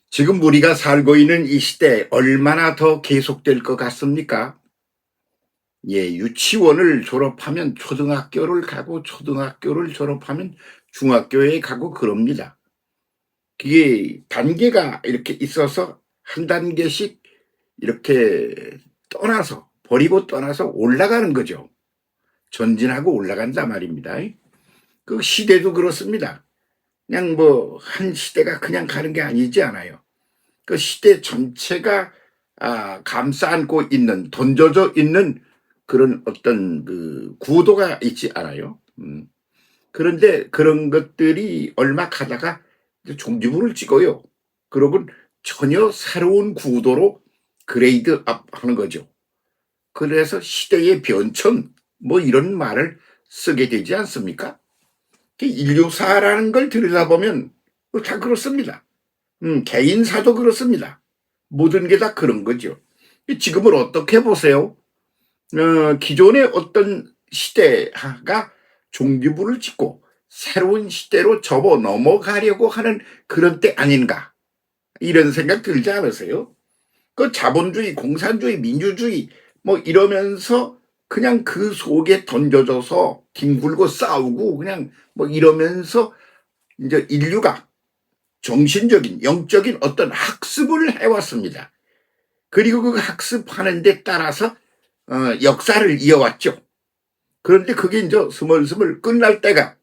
지금 우리가 살고 있는 이 시대 얼마나 더 계속될 것 같습니까? 예, 유치원을 졸업하면 초등학교를 가고 초등학교를 졸업하면 중학교에 가고 그럽니다. 그게 단계가 이렇게 있어서 한 단계씩 이렇게 떠나서 버리고 떠나서 올라가는 거죠. 전진하고 올라간단 말입니다. 그 시대도 그렇습니다. 그냥 뭐 한 시대가 그냥 가는 게 아니지 않아요. 그 시대 전체가 감싸 안고 있는 던져져 있는 그런 어떤 그 구도가 있지 않아요. 그런데 그런 것들이 얼마 가다가 이제 종지부를 찍어요. 그러곤 전혀 새로운 구도로 그레이드 업 하는 거죠. 그래서 시대의 변천 뭐 이런 말을 쓰게 되지 않습니까? 인류사라는 걸 들여다보면 다 그렇습니다. 개인사도 그렇습니다. 모든 게 다 그런 거죠. 지금을 어떻게 보세요? 기존의 어떤 시대가 종지부를 찍고 새로운 시대로 접어 넘어가려고 하는 그런 때 아닌가 이런 생각 들지 않으세요? 그 자본주의, 공산주의, 민주주의 뭐 이러면서 그냥 그 속에 던져져서 뒹굴고 싸우고 그냥 뭐 이러면서 이제 인류가 정신적인 영적인 어떤 학습을 해왔습니다. 그리고 그 학습하는 데 따라서 역사를 이어왔죠. 그런데 그게 이제 스멀스멀 끝날 때가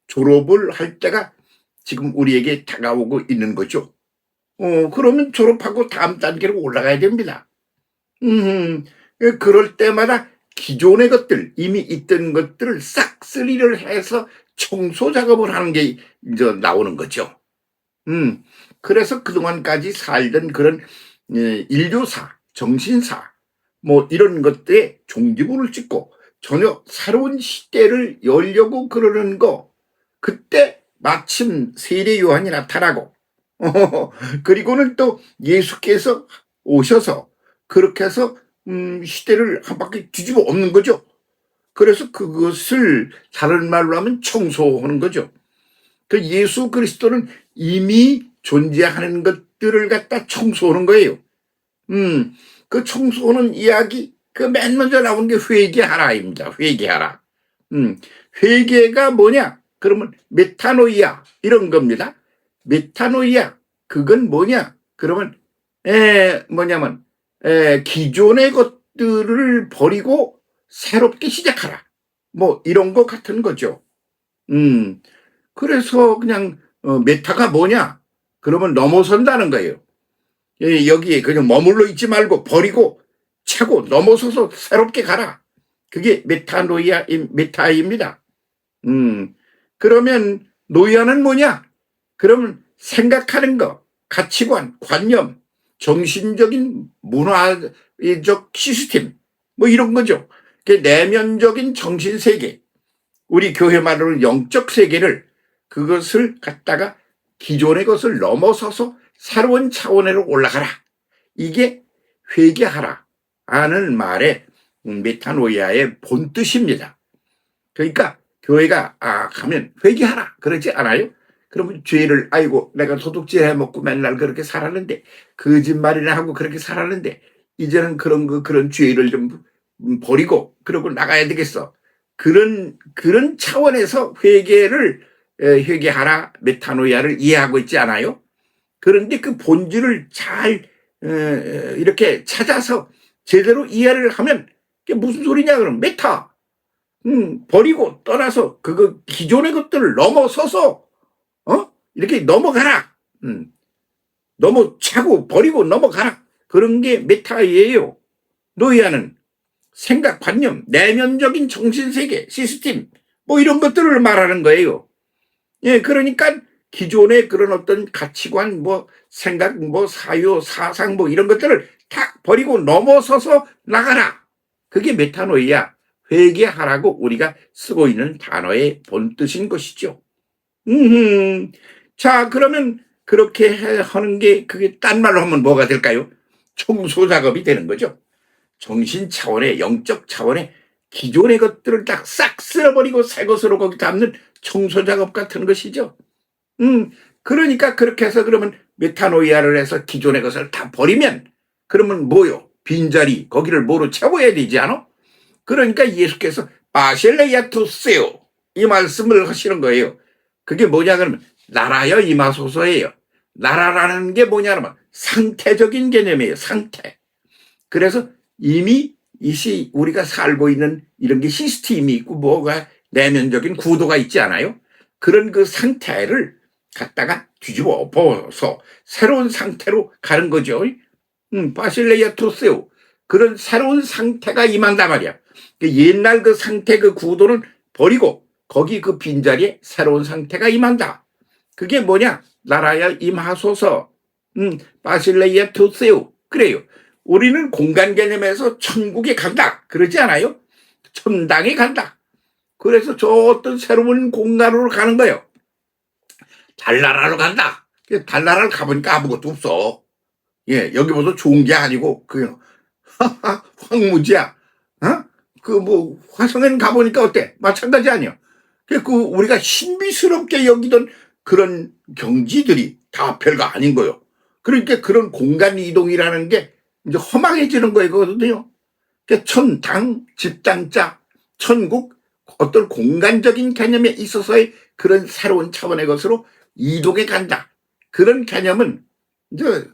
졸업을 할 때가 지금 우리에게 다가오고 있는 거죠. 그러면 졸업하고 다음 단계로 올라가야 됩니다. 그럴 때마다 기존의 것들, 이미 있던 것들을 싹 쓸이를 해서 청소 작업을 하는 게 이제 나오는 거죠. 그래서 그동안까지 살던 그런 인류사, 정신사 뭐 이런 것들에 종지부를 찍고 전혀 새로운 시대를 열려고 그러는 거 그때 마침 세례 요한이 나타나고 그리고는 또 예수께서 오셔서 그렇게 해서 시대를 한 바퀴 뒤집어 엎는 거죠. 그래서 그것을 다른 말로 하면 청소하는 거죠. 그 예수 그리스도는 이미 존재하는 것들을 갖다 청소하는 거예요. 그 청소하는 이야기, 그 맨 먼저 나오는 게 회개하라입니다. 회개하라. 회개가 뭐냐? 그러면 메타노이아, 이런 겁니다. 메타노이아, 그건 뭐냐? 그러면, 뭐냐면, 기존의 것들을 버리고 새롭게 시작하라. 뭐, 이런 것 같은 거죠. 그래서 그냥 메타가 뭐냐? 그러면 넘어선다는 거예요. 여기에 그냥 머물러 있지 말고 버리고 차고 넘어서서 새롭게 가라. 그게 메타입니다. 그러면 노이아는 뭐냐? 그러면 생각하는 거, 가치관, 관념, 정신적인 문화적 시스템 뭐 이런 거죠. 내면적인 정신세계, 우리 교회 말로는 영적 세계를 그것을 갖다가 기존의 것을 넘어서서 새로운 차원으로 올라가라. 이게 회개하라 하는 말의 메타노이아의 본뜻입니다. 그러니까 교회가 가면 회개하라 그러지 않아요? 그러면 죄를 아이고 내가 도둑질 해먹고 맨날 그렇게 살았는데 거짓말이나 하고 그렇게 살았는데 이제는 그런 죄를 좀 버리고 그러고 나가야 되겠어. 그런 차원에서 회개하라 메타노이아를 이해하고 있지 않아요? 그런데 그 본질을 잘 이렇게 찾아서 제대로 이해를 하면 그게 무슨 소리냐 그러면 메타 버리고 떠나서 그거 기존의 것들을 넘어서서 이렇게 넘어가라. 넘어차고 버리고 넘어가라. 그런 게 메타이에요. 노이아는 생각, 관념, 내면적인 정신세계, 시스템 뭐 이런 것들을 말하는 거예요. 예, 그러니까 기존의 그런 어떤 가치관, 뭐 생각, 뭐 사유, 사상 뭐 이런 것들을 탁 버리고 넘어서서 나가라. 그게 메타노이아, 회개하라고 우리가 쓰고 있는 단어의 본뜻인 것이죠. 자, 그러면 그렇게 하는 게 그게 딴 말로 하면 뭐가 될까요? 청소 작업이 되는 거죠. 정신 차원의 영적 차원의 기존의 것들을 딱 싹 쓸어버리고 새 것으로 거기 담는 청소 작업 같은 것이죠. 그러니까 그렇게 해서 그러면 메타노이아를 해서 기존의 것을 다 버리면 그러면 뭐요? 빈자리 거기를 뭐로 채워야 되지 않아? 그러니까 예수께서 바실레야 투세요 이 말씀을 하시는 거예요. 그게 뭐냐 그러면 나라여 임하소서예요. 나라라는 게 뭐냐 그러면 상태적인 개념이에요. 상태. 그래서 이미 우리가 살고 있는 이런 게 시스템이 있고 뭐가 내면적인 구도가 있지 않아요? 그런 그 상태를 갖다가 뒤집어 엎어서 새로운 상태로 가는 거죠. 바실레야 토세오. 그런 새로운 상태가 임한단 말이야. 옛날 그 상태 그 구도는 버리고 거기 그 빈자리에 새로운 상태가 임한다. 그게 뭐냐? 나라야 임하소서. 바실레야 토세오. 그래요. 우리는 공간 개념에서 천국에 간다. 그러지 않아요? 천당에 간다. 그래서 저 어떤 새로운 공간으로 가는 거예요. 달나라로 간다. 달나라를 가보니까 아무것도 없어. 예, 여기보다 좋은 게 아니고, 황무지야. 화성에는 가보니까 어때? 마찬가지 아니야. 우리가 신비스럽게 여기던 그런 경지들이 다 별거 아닌 거예요. 그러니까 그런 공간 이동이라는 게 이제 허망해지는 거거든요. 천당, 집당자, 천국, 어떤 공간적인 개념에 있어서의 그런 새로운 차원의 것으로 이동해 간다. 그런 개념은 이제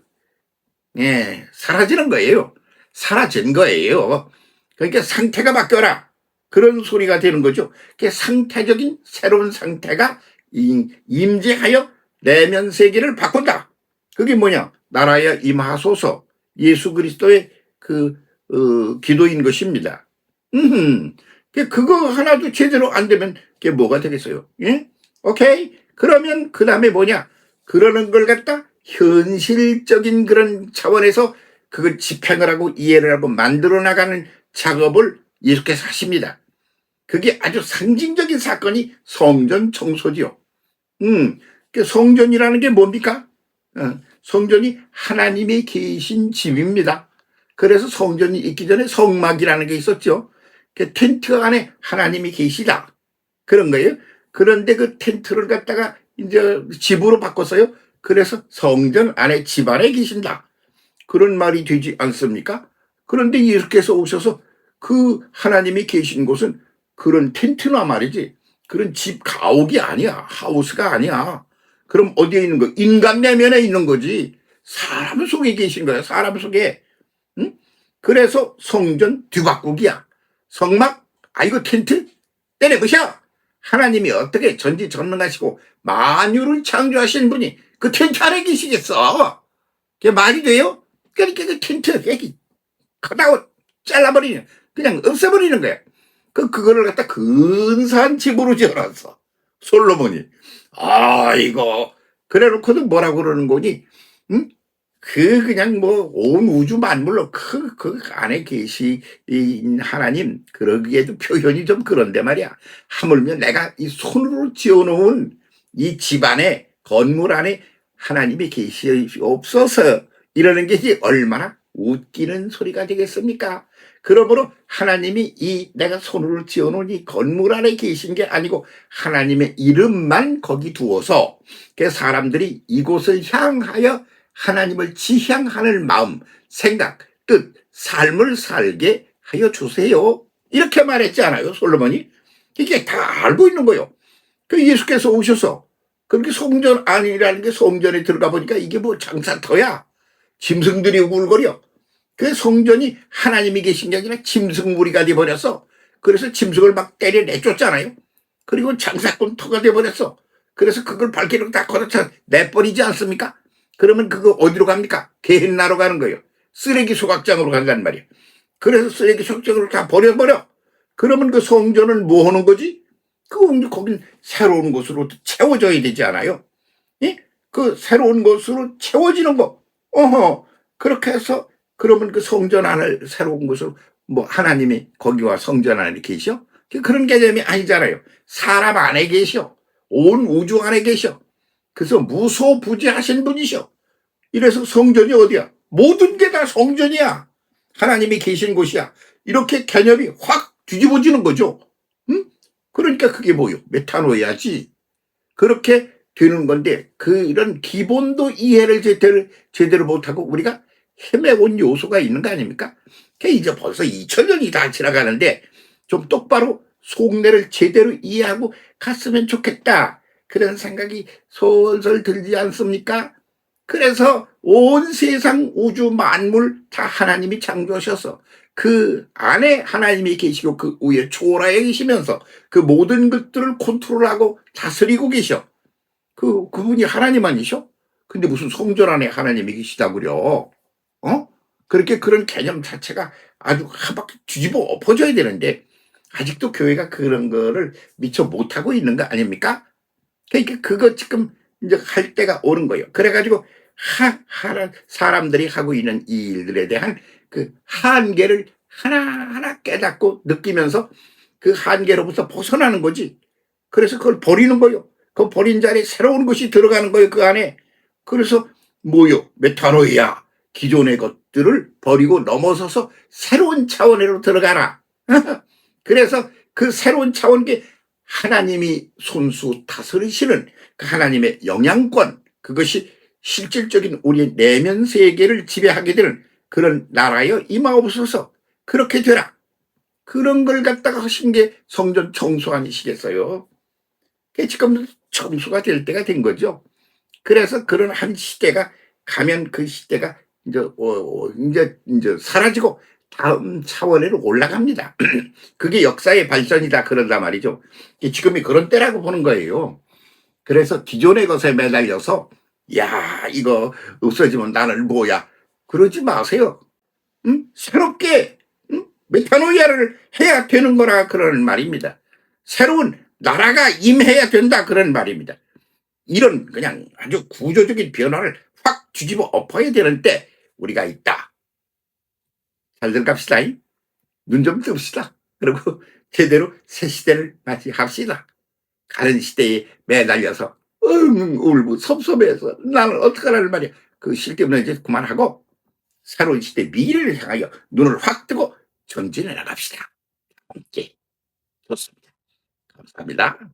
사라지는 거예요. 사라진 거예요. 그러니까 상태가 바뀌어라. 그런 소리가 되는 거죠. 상태적인 새로운 상태가 임재하여 내면 세계를 바꾼다. 그게 뭐냐? 나라에 임하소서. 예수 그리스도의 기도인 것입니다. 그거 하나도 제대로 안 되면 그게 뭐가 되겠어요? 예? 오케이. 그러면 그 다음에 뭐냐? 그러는 걸 갖다 현실적인 그런 차원에서 그걸 집행을 하고 이해를 하고 만들어 나가는 작업을 예수께서 하십니다. 그게 아주 상징적인 사건이 성전 청소지요. 성전이라는 게 뭡니까? 성전이 하나님이 계신 집입니다. 그래서 성전이 있기 전에 성막이라는 게 있었죠. 텐트 안에 하나님이 계시다. 그런 거예요. 그런데 그 텐트를 갖다가 이제 집으로 바꿨어요. 그래서 성전 안에 집 안에 계신다. 그런 말이 되지 않습니까? 그런데 예수께서 오셔서 그 하나님이 계신 곳은 그런 텐트나 말이지. 그런 집 가옥이 아니야. 하우스가 아니야. 그럼 어디에 있는 거? 인간 내면에 있는 거지. 사람 속에 계신 거야. 사람 속에. 그래서 성전 뒤바꾸기야. 성막, 이거 텐트? 때려부셔. 하나님이 어떻게 전지전능하시고 만유를 창조하신 분이 그 텐트 안에 계시겠어? 그게 말이 돼요? 그러니까 그 텐트 커다고 잘라버리는, 그냥 없애버리는 거야. 그거를 갖다 근사한 집으로 지어놨어. 솔로몬이. 이거. 그래놓고도 뭐라고 그러는 거니? 그냥 온 우주 만물로 그 안에 계신 하나님, 그러기에도 표현이 좀 그런데 말이야. 하물며 내가 이 손으로 지어놓은 이 집안에, 건물 안에 하나님이 계시옵소서 이러는 게 얼마나 웃기는 소리가 되겠습니까? 그러므로 하나님이 내가 손으로 지어놓은 이 건물 안에 계신 게 아니고 하나님의 이름만 거기 두어서 사람들이 이곳을 향하여 하나님을 지향하는 마음, 생각, 뜻, 삶을 살게 하여 주세요. 이렇게 말했지 않아요, 솔로몬이? 이게 다 알고 있는 거예요. 예수께서 오셔서 그렇게 성전 안이라는 게 성전에 들어가 보니까 이게 장사터야. 짐승들이 우글거려. 그 성전이 하나님이 계신 게 아니라 짐승무리가 돼버렸어. 그래서 짐승을 막 때려 내쫓잖아요. 그리고 장사꾼터가 돼버렸어. 그래서 그걸 발길로 다 걷어차 내버리지 않습니까? 그러면 그거 어디로 갑니까? 게헨나로 가는 거예요. 쓰레기 소각장으로 간단 말이에요. 그래서 쓰레기 소각장으로 다 버려버려. 그러면 그 성전은 뭐 하는 거지? 거긴 새로운 곳으로 채워져야 되지 않아요? 예? 그 새로운 곳으로 채워지는 거. 그렇게 해서 그러면 그 성전 안을 새로운 곳으로 하나님이 거기와 성전 안에 계셔? 그런 개념이 아니잖아요. 사람 안에 계셔. 온 우주 안에 계셔. 그래서 무소부지하신 분이셔. 이래서 성전이 어디야? 모든 게 다 성전이야. 하나님이 계신 곳이야. 이렇게 개념이 확 뒤집어지는 거죠. 그러니까 그게 뭐요? 메타노이아지. 그렇게 되는 건데 이런 기본도 이해를 제대로 못하고 우리가 헤매온 요소가 있는 거 아닙니까? 이제 벌써 2000년이 다 지나가는데 좀 똑바로 속내를 제대로 이해하고 갔으면 좋겠다. 그런 생각이 솔솔 들지 않습니까? 그래서 온 세상 우주 만물 다 하나님이 창조하셔서 그 안에 하나님이 계시고 그 위에 초월하에 계시면서 그 모든 것들을 컨트롤하고 다스리고 계셔. 그분이 하나님 아니셔? 근데 무슨 성전 안에 하나님이 계시다고 그려. 어? 그렇게 그런 개념 자체가 아주 한 바퀴 뒤집어 엎어져야 되는데 아직도 교회가 그런 거를 미처 못하고 있는 거 아닙니까? 그러니까 그거 지금 이제 할 때가 오는 거예요. 그래가지고 사람들이 하고 있는 이 일들에 대한 그 한계를 하나하나 깨닫고 느끼면서 그 한계로부터 벗어나는 거지. 그래서 그걸 버리는 거예요. 그 버린 자리에 새로운 것이 들어가는 거예요. 그 안에. 그래서 뭐요? 메타노이야. 기존의 것들을 버리고 넘어서서 새로운 차원으로 들어가라. 그래서 그 새로운 차원이 하나님이 손수 다스리시는 그 하나님의 영향권, 그것이 실질적인 우리의 내면 세계를 지배하게 되는 그런 나라여 임하옵소서. 그렇게 되라. 그런 걸 갖다가 하신 게 성전 청소 아니시겠어요? 지금 청소가 될 때가 된 거죠. 그래서 그런 한 시대가 가면 그 시대가 이제 사라지고 다음 차원으로 올라갑니다. 그게 역사의 발전이다 그런단 말이죠. 지금이 그런 때라고 보는 거예요. 그래서 기존의 것에 매달려서 야 이거 없어지면 나는 뭐야 그러지 마세요. 응? 새롭게 메타노이아를 해야 되는 거라 그러는 말입니다. 새로운 나라가 임해야 된다 그런 말입니다. 이런 그냥 아주 구조적인 변화를 확 뒤집어 엎어야 되는 때 우리가 있다. 잘들 갑시다. 눈 좀 뜹시다. 그리고 제대로 새 시대를 맞이합시다. 가는 시대에 매달려서 울고 섭섭해서 나는 어떡하라는 말이야. 그 쓸데없는 이제 그만하고 새로운 시대 미래를 향하여 눈을 확 뜨고 전진해 나갑시다. 함께. 좋습니다. 감사합니다.